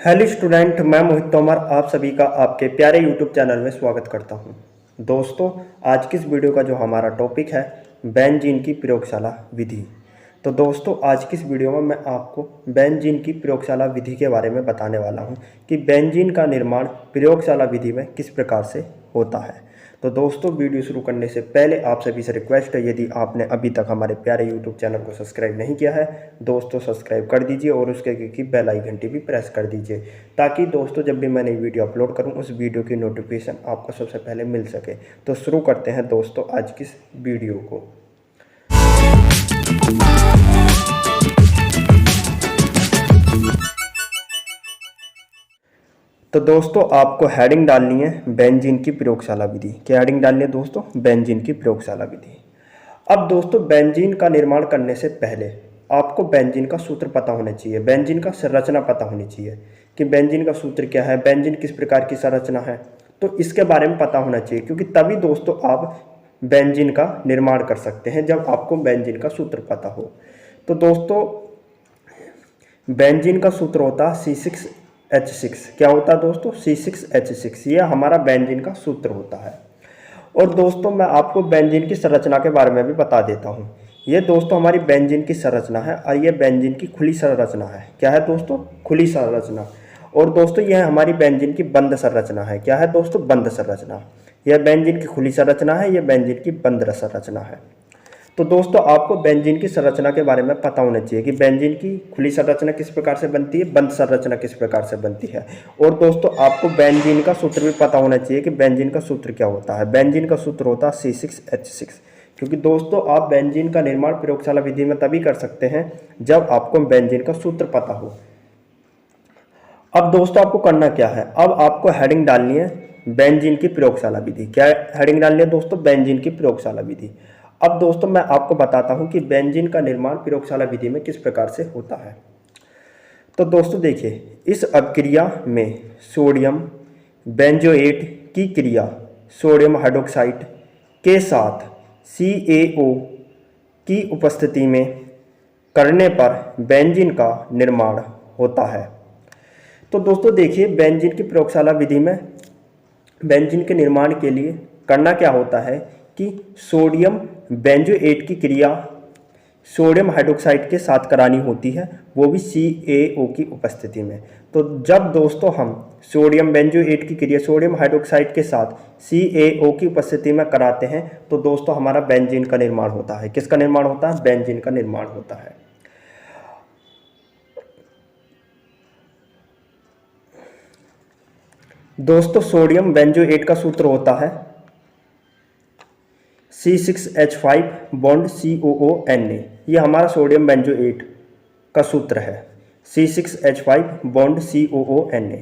Hello student, मैं मोहित तोमर आप सभी का आपके प्यारे यूट्यूब चैनल में स्वागत करता हूं। दोस्तों, आज की इस वीडियो का जो हमारा टॉपिक है बेंजीन की प्रयोगशाला विधि। तो दोस्तों, आज की इस वीडियो में मैं आपको बेंजीन की प्रयोगशाला विधि के बारे में बताने वाला हूं कि बेंजीन का निर्माण प्रयोगशाला विधि में किस प्रकार से होता है। तो दोस्तों, वीडियो शुरू करने से पहले आप सभी से रिक्वेस्ट है, यदि आपने अभी तक हमारे प्यारे यूट्यूब चैनल को सब्सक्राइब नहीं किया है दोस्तों सब्सक्राइब कर दीजिए और उसके की बेल आइकन घंटी भी प्रेस कर दीजिए, ताकि दोस्तों जब भी मैं नई वीडियो अपलोड करूं उस वीडियो की नोटिफिकेशन आपको सबसे पहले मिल सके। तो शुरू करते हैं दोस्तों आज की इस वीडियो को। तो दोस्तों, आपको हेडिंग डालनी है बेंजीन की प्रयोगशाला विधि। क्या हेडिंग डालनी है दोस्तों? बेंजीन की प्रयोगशाला विधि। अब दोस्तों, बेंजीन का निर्माण करने से पहले आपको बेंजीन का सूत्र पता होना चाहिए, बेंजीन का संरचना पता होनी चाहिए कि बेंजीन का सूत्र क्या है, बेंजीन किस प्रकार की संरचना है। तो इसके बारे में पता होना चाहिए, क्योंकि तभी दोस्तों आप बेंजीन का निर्माण कर सकते हैं जब आपको बेंजीन का सूत्र पता हो। तो दोस्तों, बेंजीन का सूत्र होता है C6H6। क्या होता है दोस्तों? C6H6। ये हमारा बेंजीन का सूत्र होता है। और दोस्तों, मैं आपको बेंजीन की संरचना के बारे में भी बता देता हूँ। ये दोस्तों हमारी बेंजीन की संरचना है और ये बेंजीन की खुली संरचना है। क्या है दोस्तों? खुली संरचना। और दोस्तों, यह हमारी बेंजीन की बंद संरचना है। क्या है दोस्तों? बंद संरचना। यह बेंजीन की खुली संरचना है, यह बेंजीन की बंद संरचना है। तो दोस्तों, आपको बेंजीन की संरचना के बारे में पता होना चाहिए कि बेंजीन की खुली संरचना किस प्रकार से बनती है, बंद संरचना किस प्रकार से बनती है। और दोस्तों, आपको बेंजीन का सूत्र भी पता होना चाहिए कि बेंजीन का सूत्र क्या होता है। बेंजीन का सूत्र होता है C6H6। क्योंकि दोस्तों, आप बेंजीन का निर्माण प्रयोगशाला विधि में तभी कर सकते हैं जब आपको बेंजीन का सूत्र पता हो। अब दोस्तों, आपको करना क्या है? अब आपको हेडिंग डालनी है बेंजीन की प्रयोगशाला विधि। क्या हेडिंग डालनी है दोस्तों? बेंजीन की प्रयोगशाला विधि। अब दोस्तों, मैं आपको बताता हूं कि बेंजीन का निर्माण प्रयोगशाला विधि में किस प्रकार से होता है। तो दोस्तों देखिए, इस अभिक्रिया में सोडियम बेंजोएट की क्रिया सोडियम हाइड्रोक्साइड के साथ CaO की उपस्थिति में करने पर बेंजीन का निर्माण होता है। तो दोस्तों देखिए, बेंजीन की प्रयोगशाला विधि में बेंजीन के निर्माण के लिए करना क्या होता है कि सोडियम बेंजोएट की क्रिया सोडियम हाइड्रोक्साइड के साथ करानी होती है, वो भी CaO की उपस्थिति में। तो जब दोस्तों हम सोडियम बेंजोएट की क्रिया सोडियम हाइड्रोक्साइड के साथ CaO की उपस्थिति में कराते हैं तो दोस्तों हमारा बेंजीन का निर्माण होता है। किसका निर्माण होता है? बेंजीन का निर्माण होता है। दोस्तों, सोडियम बेंजोएट का सूत्र होता है C6H5 बॉन्ड COONA। ये हमारा सोडियम बेंजोएट का सूत्र है, C6H5 bond COONA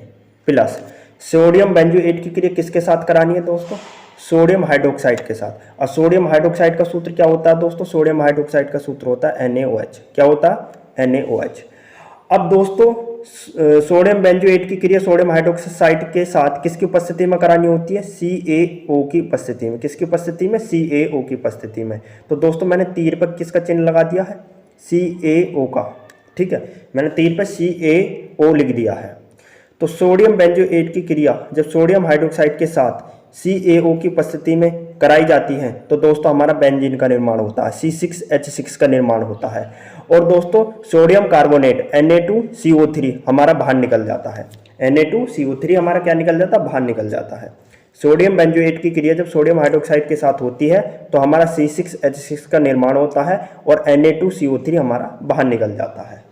plus. Sodium benzoate की क्रिया किसके साथ करानी है दोस्तों? सोडियम हाइड्रोक्साइड के साथ। और सोडियम हाइड्रोक्साइड का सूत्र क्या होता है दोस्तों? सोडियम हाइड्रोक्साइड का सूत्र होता है NaOH। क्या होता है? NaOH। अब दोस्तों, सोडियम बेंजोएट की क्रिया सोडियम हाइड्रोक्साइड के साथ किसकी उपस्थिति में करानी होती है? CaO की उपस्थिति में। किसकी उपस्थिति में? CaO की उपस्थिति में। तो दोस्तों, मैंने तीर पर किसका चिन्ह लगा दिया है? CaO का। ठीक है, मैंने तीर पर CaO लिख दिया है। तो सोडियम बेंजोएट की क्रिया जब सोडियम हाइड्रोक्साइड के साथ CaO की उपस्थिति में कराई जाती है तो दोस्तों हमारा बेंजीन का निर्माण होता है, C6H6 का निर्माण होता है। और दोस्तों, सोडियम कार्बोनेट Na2CO3 हमारा बाहर निकल जाता है। Na2CO3 हमारा क्या निकल जाता है? बाहर निकल जाता है। सोडियम बेंजोएट की क्रिया जब सोडियम हाइड्रोक्साइड के साथ होती है तो हमारा C6H6 का निर्माण होता है और Na2CO3 हमारा बाहर निकल जाता है।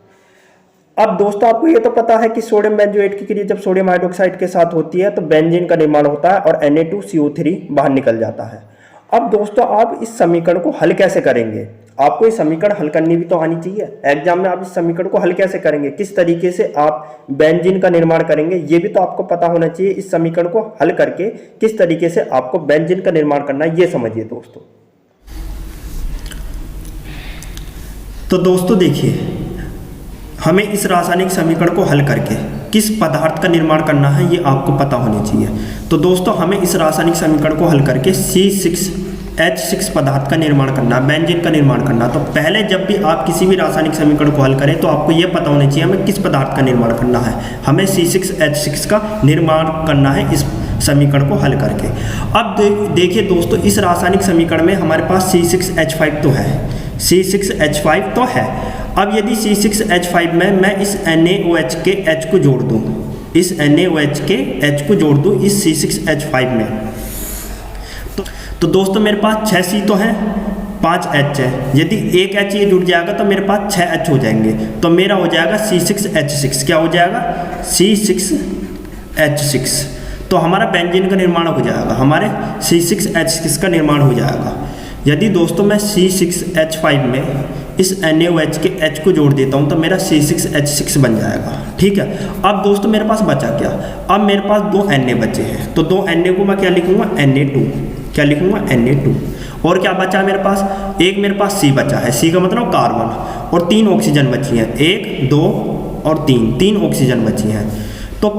अब दोस्तों, आपको ये तो पता है कि सोडियम बेंजोएट की क्रिया जब सोडियम हाइड्रोक्साइड के साथ होती है तो बेंजीन का निर्माण होता है और Na2CO3 बाहर निकल जाता है। अब दोस्तों, आप इस समीकरण को हल कैसे करेंगे? आपको ये समीकरण हल करनी भी तो आनी चाहिए। एग्जाम में आप इस समीकरण को हल कैसे करेंगे, किस तरीके से आप बेंजीन का निर्माण करेंगे, ये भी तो आपको पता होना चाहिए। इस समीकरण को हल करके किस तरीके से आपको बेंजीन का निर्माण करना है, ये समझिए दोस्तों। तो दोस्तों देखिए, हमें इस रासायनिक समीकरण को हल करके किस पदार्थ का निर्माण करना है ये आपको पता होनी चाहिए। तो दोस्तों, हमें इस रासायनिक समीकरण को हल करके H6 पदार्थ का निर्माण करना, बेंजीन का निर्माण करना, तो पहले जब भी आप किसी भी रासायनिक समीकरण को हल करें तो आपको यह पता होना चाहिए हमें किस पदार्थ का निर्माण करना है। हमें C6H6 का निर्माण करना है इस समीकरण को हल करके। अब देखिए दोस्तों, इस रासायनिक समीकरण में हमारे पास C6H5 तो है, C6H5 तो है। अब यदि C6H5 में मैं इस NaOH के H को जोड़ दूँ, इस NaOH के H को जोड़ दूँ इस C6H5 में, तो दोस्तों मेरे पास 6 C तो हैं, 5 H है। यदि एक H ये जुड़ जाएगा तो मेरे पास 6 H हो जाएंगे, तो मेरा हो जाएगा C6H6। क्या हो जाएगा? C6H6। तो हमारा बेंजीन का निर्माण हो जाएगा, हमारे C6H6 का निर्माण हो जाएगा। यदि दोस्तों मैं C6H5 में इस NaOH के H को जोड़ देता हूँ तो मेरा C6H6 बन जाएगा। ठीक है। अब दोस्तों मेरे पास बचा क्या? अब मेरे पास 2 Na बचे हैं, तो 2 Na को मैं क्या लिखूँगा? Na2। क्या लिखूँगा? Na2। और क्या बचा है मेरे पास? एक मेरे पास C बचा है, C का मतलब कार्बन, और 3 ऑक्सीजन बची हैं, 1 2 और 3 ऑक्सीजन बची हैं। तो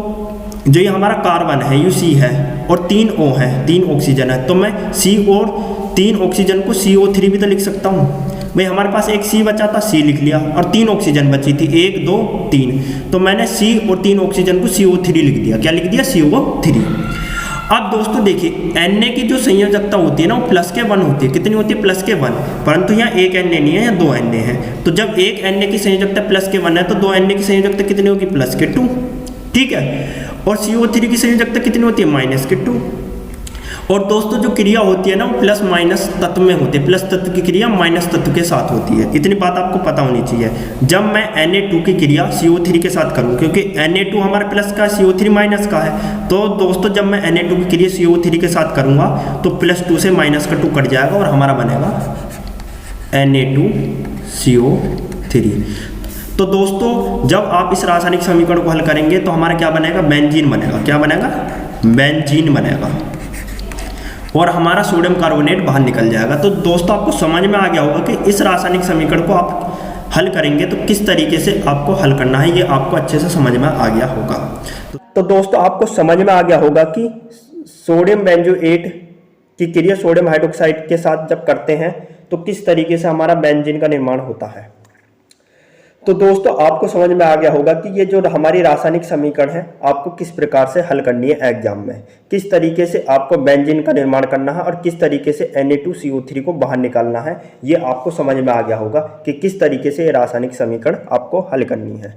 जो ये हमारा कार्बन है ये C है और 3 O है, 3 ऑक्सीजन है, तो मैं C और 3 ऑक्सीजन को CO3 भी तो लिख सकता हूँ। भाई हमारे पास एक C बचा था, C लिख लिया, और 3 ऑक्सीजन बची थी, 1 2 3, तो मैंने C और 3 ऑक्सीजन को CO3 लिख दिया। क्या लिख दिया? CO3। अब दोस्तों देखिए, Na की जो संयोजकता होती है ना वो प्लस के 1 होती है। कितनी होती है? प्लस के 1। परंतु यहाँ एक Na नहीं है, यहाँ 2 Na है। तो जब एक Na की संयोजकता प्लस के 1 है तो 2 Na की संयोजकता कितनी होगी? प्लस के 2। ठीक है। और CO3 की संयोजकता कितनी होती है? माइनस के 2। और दोस्तों जो क्रिया होती है ना वो प्लस माइनस तत्व में होती है। प्लस तत्व की क्रिया माइनस तत्व के साथ होती है, इतनी बात आपको पता होनी चाहिए। जब मैं Na2 की क्रिया CO3 के साथ करूँ, क्योंकि Na2 हमारे प्लस का, CO3 माइनस का है, तो दोस्तों जब मैं Na2 की क्रिया CO3 के साथ करूँगा तो +2 से -2 कट जाएगा और हमारा बनेगा Na2CO3। तो दोस्तों जब आप इस रासायनिक समीकरण को हल करेंगे तो हमारा क्या बनेगा? बेंजीन बनेगा। क्या बनेगा? बेंजीन बनेगा, और हमारा सोडियम कार्बोनेट बाहर निकल जाएगा। तो दोस्तों आपको समझ में आ गया होगा कि इस रासायनिक समीकरण को आप हल करेंगे तो किस तरीके से आपको हल करना है, ये आपको अच्छे से समझ में आ गया होगा। तो दोस्तों आपको समझ में आ गया होगा कि सोडियम बेंजोएट की क्रिया सोडियम हाइड्रोक्साइड के साथ जब करते हैं तो किस तरीके से हमारा बेंजीन का निर्माण होता है। तो दोस्तों आपको समझ में आ गया होगा कि ये जो हमारी रासायनिक समीकरण है आपको किस प्रकार से हल करनी है एग्जाम में, किस तरीके से आपको बेंजीन का निर्माण करना है और किस तरीके से Na2CO3 को बाहर निकालना है, ये आपको समझ में आ गया होगा कि किस तरीके से ये रासायनिक समीकरण आपको हल करनी है।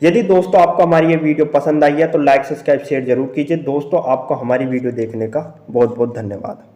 यदि दोस्तों आपको हमारी ये वीडियो पसंद आई है तो लाइक सब्सक्राइब शेयर जरूर कीजिए। दोस्तों आपको हमारी वीडियो देखने का बहुत बहुत धन्यवाद।